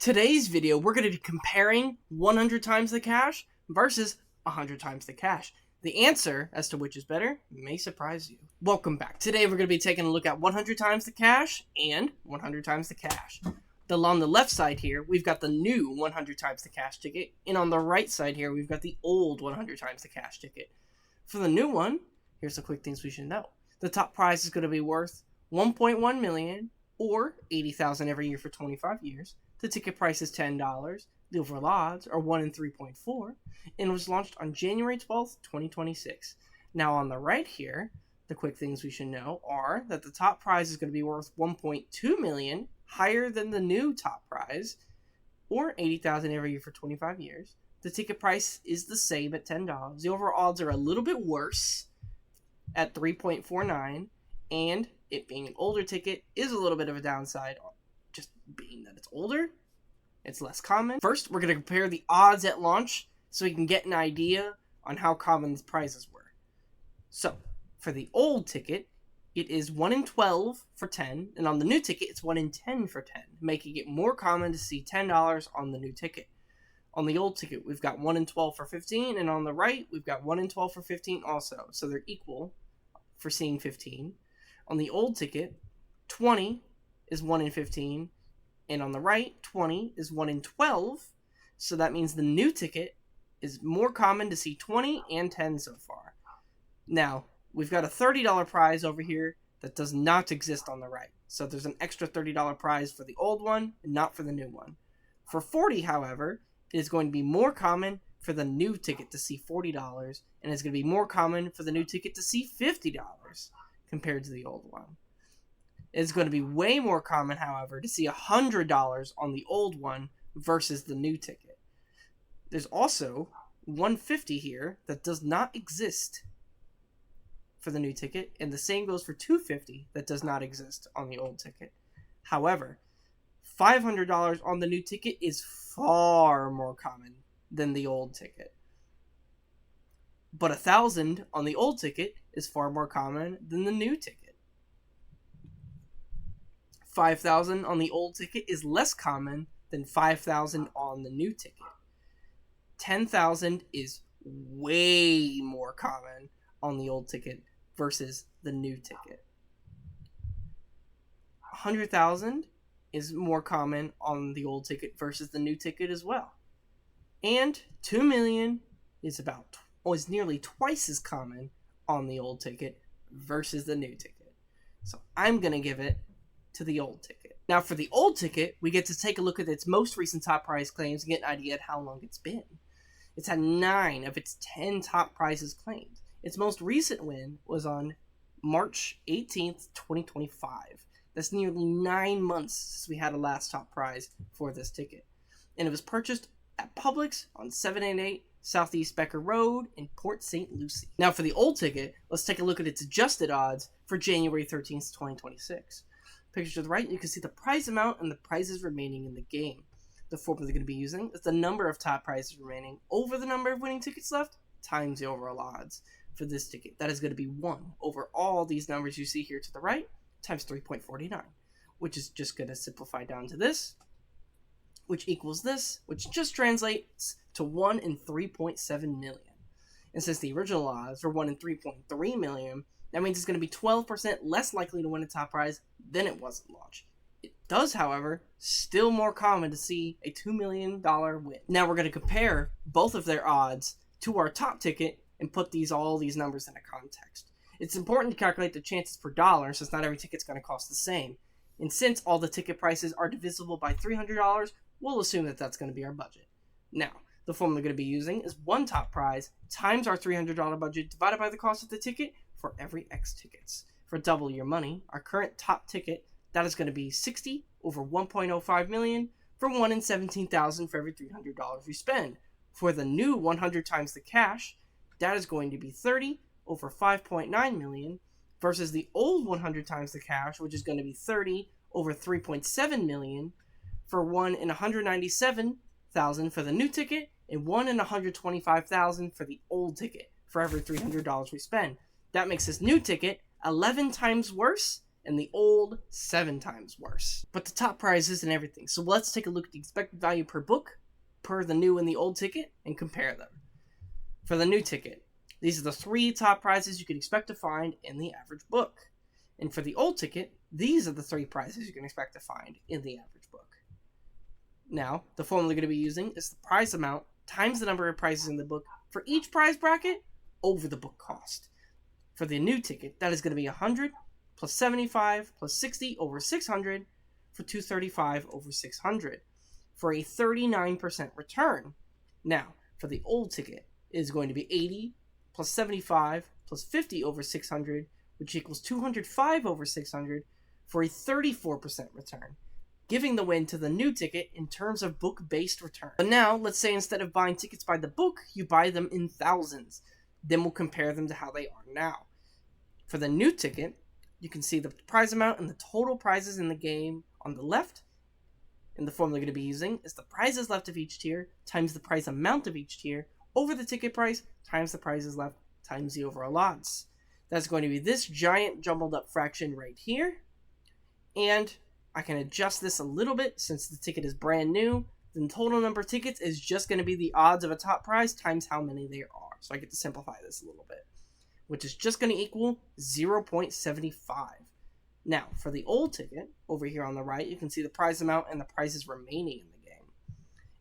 Today's video, we're going to be comparing 100 times the cash versus 100 times the cash. The answer as to which is better may surprise you. Welcome back. Today we're going to be taking a look at 100 times the cash and 100 times the cash. On the left side here, we've got the new 100 times the cash ticket, and on the right side here, we've got the old 100 times the cash ticket. For the new one, here's the quick things we should know. The top prize is going to be worth $1.1 million or $80,000 every year for 25 years. The ticket price is $10. The overall odds are 1 in 3.4, and was launched on January 12th, 2026. Now on the right here, the quick things we should know are that the top prize is going to be worth $1.2 million, higher than the new top prize, or $80,000 every year for 25 years. The ticket price is the same at $10. The overall odds are a little bit worse at 3.49, and it being an older ticket is a little bit of a downside, just being that it's older, it's less common. First, we're going to compare the odds at launch so we can get an idea on how common the prizes were. So, for the old ticket, it is 1 in 12 for 10, and on the new ticket, it's 1 in 10 for 10, making it more common to see $10 on the new ticket. On the old ticket, we've got 1 in 12 for 15, and on the right, we've got 1 in 12 for 15 also, so they're equal for seeing 15. On the old ticket, 20 is 1 in 15, and on the right, 20 is 1 in 12, so that means the new ticket is more common to see 20 and 10 so far. Now, we've got a $30 prize over here that does not exist on the right, so there's an extra $30 prize for the old one and not for the new one. For 40, however, it is going to be more common for the new ticket to see $40, and it's going to be more common for the new ticket to see $50 compared to the old one. It's going to be way more common, however, to see $100 on the old one versus the new ticket. There's also $150 here that does not exist for the new ticket, and the same goes for $250 that does not exist on the old ticket. However, $500 on the new ticket is far more common than the old ticket. But $1,000 on the old ticket is far more common than the new ticket. $5,000 on the old ticket is less common than $5,000 on the new ticket. $10,000 is way more common on the old ticket versus the new ticket. $100,000 is more common on the old ticket versus the new ticket as well. And $2 million is nearly twice as common on the old ticket versus the new ticket. So I'm going to give it to the old ticket. Now for the old ticket, we get to take a look at its most recent top prize claims and get an idea of how long it's been. It's had 9 of its 10 top prizes claimed. Its most recent win was on March 18th, 2025. That's nearly 9 months since we had a last top prize for this ticket. And it was purchased at Publix on 788 Southeast Becker Road in Port St. Lucie. Now for the old ticket, let's take a look at its adjusted odds for January 13th, 2026. Picture to the right, you can see the prize amount and the prizes remaining in the game. The formula they're going to be using is the number of top prizes remaining over the number of winning tickets left times the overall odds for this ticket. That is going to be 1 over all these numbers you see here to the right times 3.49, which is just going to simplify down to this, which equals this, which just translates to 1 in 3.7 million. And since the original odds were 1 in 3.3 million, that means it's going to be 12% less likely to win a top prize than it was at launch. It does, however, still more common to see a $2 million win. Now we're going to compare both of their odds to our top ticket and put all these numbers in a context. It's important to calculate the chances per dollar since not every ticket's going to cost the same. And since all the ticket prices are divisible by $300, we'll assume that that's going to be our budget. Now, the formula we're going to be using is 1 top prize times our $300 budget divided by the cost of the ticket for every X tickets. For double your money, our current top ticket, that is going to be 60 over 1.05 million for 1 in 17,000 for every $300 we spend. For the new 100 times the cash, that is going to be 30 over 5.9 million versus the old 100 times the cash, which is going to be 30 over 3.7 million for 1 in 197,000 for the new ticket and 1 in 125,000 for the old ticket for every $300 we spend. That makes this new ticket 11 times worse and the old 7 times worse. But the top prize isn't everything, so let's take a look at the expected value per book, per the new and the old ticket, and compare them. For the new ticket, these are the 3 top prizes you can expect to find in the average book. And for the old ticket, these are the 3 prizes you can expect to find in the average book. Now, the formula we're going to be using is the prize amount times the number of prizes in the book for each prize bracket over the book cost. For the new ticket, that is going to be 100 plus 75 plus 60 over 600 for 235 over 600 for a 39% return. Now, for the old ticket, it is going to be 80 plus 75 plus 50 over 600, which equals 205 over 600 for a 34% return, giving the win to the new ticket in terms of book-based return. But now, let's say instead of buying tickets by the book, you buy them in thousands. Then we'll compare them to how they are now. For the new ticket, you can see the prize amount and the total prizes in the game on the left. And the formula we're going to be using is the prizes left of each tier times the prize amount of each tier over the ticket price times the prizes left times the overall odds. That's going to be this giant jumbled up fraction right here. And I can adjust this a little bit since the ticket is brand new. The total number of tickets is just going to be the odds of a top prize times how many there are. So I get to simplify this a little bit, which is just going to equal 0.75. Now, for the old ticket, over here on the right, you can see the prize amount and the prizes remaining in the game.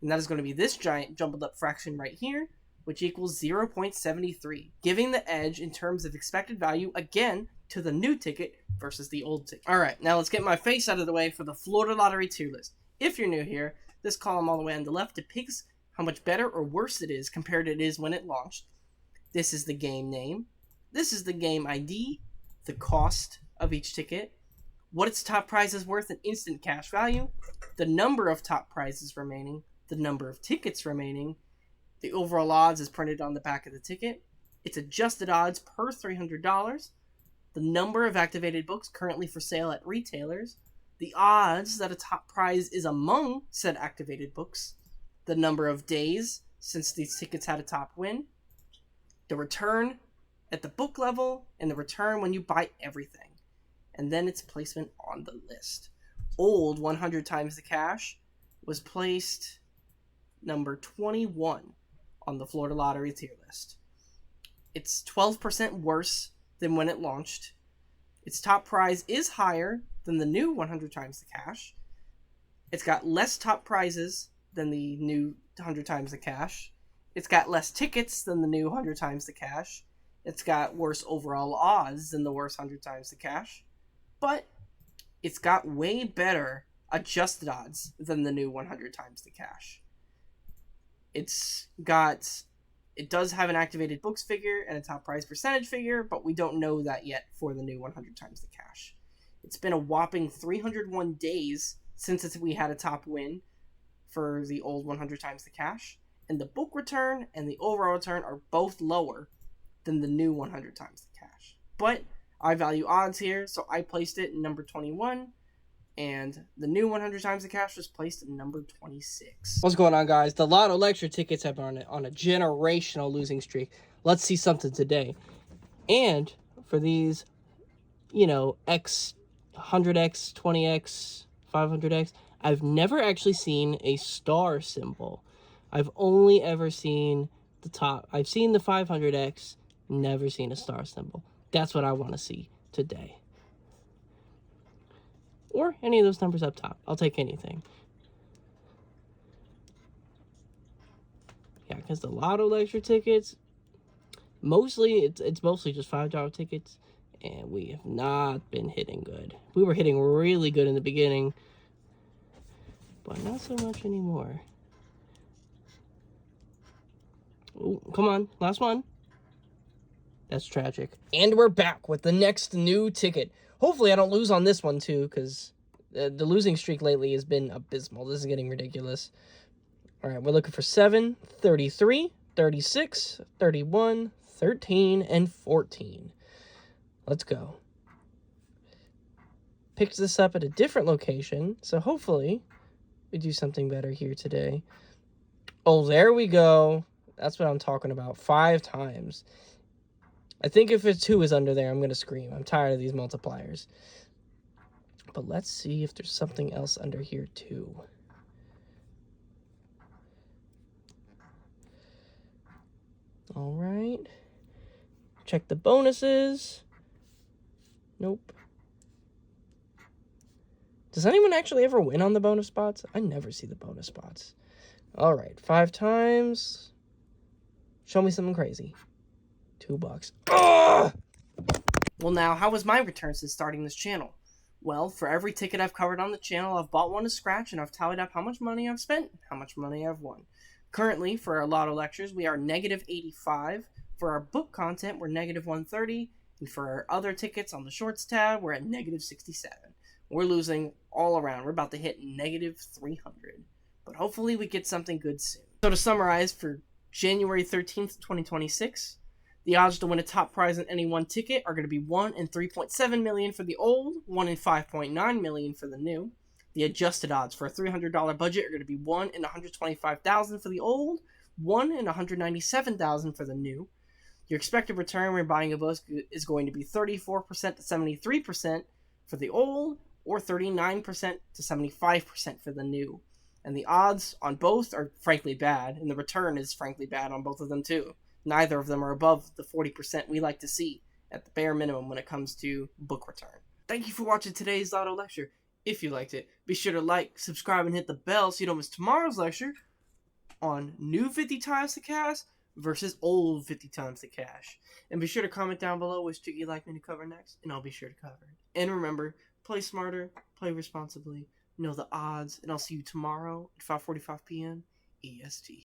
And that is going to be this giant jumbled up fraction right here, which equals 0.73, giving the edge in terms of expected value, again, to the new ticket versus the old ticket. Alright, now let's get my face out of the way for the Florida Lottery tier list. If you're new here, this column all the way on the left depicts how much better or worse it is compared to it is when it launched. This is the game name. This is the game ID, the cost of each ticket, what its top prize is worth in instant cash value, the number of top prizes remaining, the number of tickets remaining, the overall odds is printed on the back of the ticket, its adjusted odds per $300, the number of activated books currently for sale at retailers, the odds that a top prize is among said activated books, the number of days since these tickets had a top win, the return at the book level, and the return when you buy everything, and then its placement on the list. Old 100 times the cash was placed number 21 on the Florida Lottery tier list. It's 12% worse than when it launched. Its top prize is higher than the new 100 times the cash. It's got less top prizes than the new 100 times the cash. It's got less tickets than the new 100 times the cash. It's got worse overall odds than the worst 100 times the cash. But it's got way better adjusted odds than the new 100 times the cash. It does have an activated books figure and a top prize percentage figure, but we don't know that yet for the new 100 times the cash. It's been a whopping 301 days since we had a top win for the old 100 times the cash, and the book return and the overall return are both lower than the new 100 times the cash. But I value odds here, so I placed it in number 21, and the new 100 times the cash was placed at number 26. What's going on, guys? The Lotto lecture tickets have been on a generational losing streak. Let's see something today. And for these, X, 100X, 20X, 500X, I've never actually seen a star symbol. I've only ever seen the top. I've seen the 500X, never seen a star symbol. That's what I want to see today. Or any of those numbers up top. I'll take anything. Yeah, because the Lotto lecture tickets, mostly, it's mostly just $5 tickets, and we have not been hitting good. We were hitting really good in the beginning, but not so much anymore. Oh, come on, last one. That's tragic. And we're back with the next new ticket. Hopefully I don't lose on this one too, because the losing streak lately has been abysmal. This is getting ridiculous. All right, we're looking for 7, 33, 36, 31, 13, and 14. Let's go. Picked this up at a different location, so hopefully we do something better here today. Oh, there we go. That's what I'm talking about. 5 times. I think if a 2 is under there, I'm going to scream. I'm tired of these multipliers. But let's see if there's something else under here too. All right. Check the bonuses. Nope. Does anyone actually ever win on the bonus spots? I never see the bonus spots. All right, 5 times. Show me something crazy. $2. Ugh! Well, now, how was my return since starting this channel? Well, for every ticket I've covered on the channel, I've bought one to scratch, and I've tallied up how much money I've spent, how much money I've won. Currently, for our Lotto lectures, we are negative 85. For our book content, we're negative 130. And for our other tickets on the shorts tab, we're at negative 67. We're losing all around. We're about to hit negative 300. But hopefully we get something good soon. So to summarize, for January 13th, 2026, the odds to win a top prize in any one ticket are going to be 1 in 3.7 million for the old, 1 in 5.9 million for the new. The adjusted odds for a $300 budget are going to be 1 in 125,000 for the old, 1 in 197,000 for the new. Your expected return when you're buying a book is going to be 34% to 73% for the old, or 39% to 75% for the new. And the odds on both are frankly bad, and the return is frankly bad on both of them too. Neither of them are above the 40% we like to see at the bare minimum when it comes to book return. Thank you for watching today's Lotto lecture. If you liked it, be sure to like, subscribe, and hit the bell so you don't miss tomorrow's lecture on new 50 times the cash versus old 50 times the cash. And be sure to comment down below which ticket you'd like me to cover next, and I'll be sure to cover it. And remember, play smarter, play responsibly, know the odds, and I'll see you tomorrow at 5:45 p.m. EST.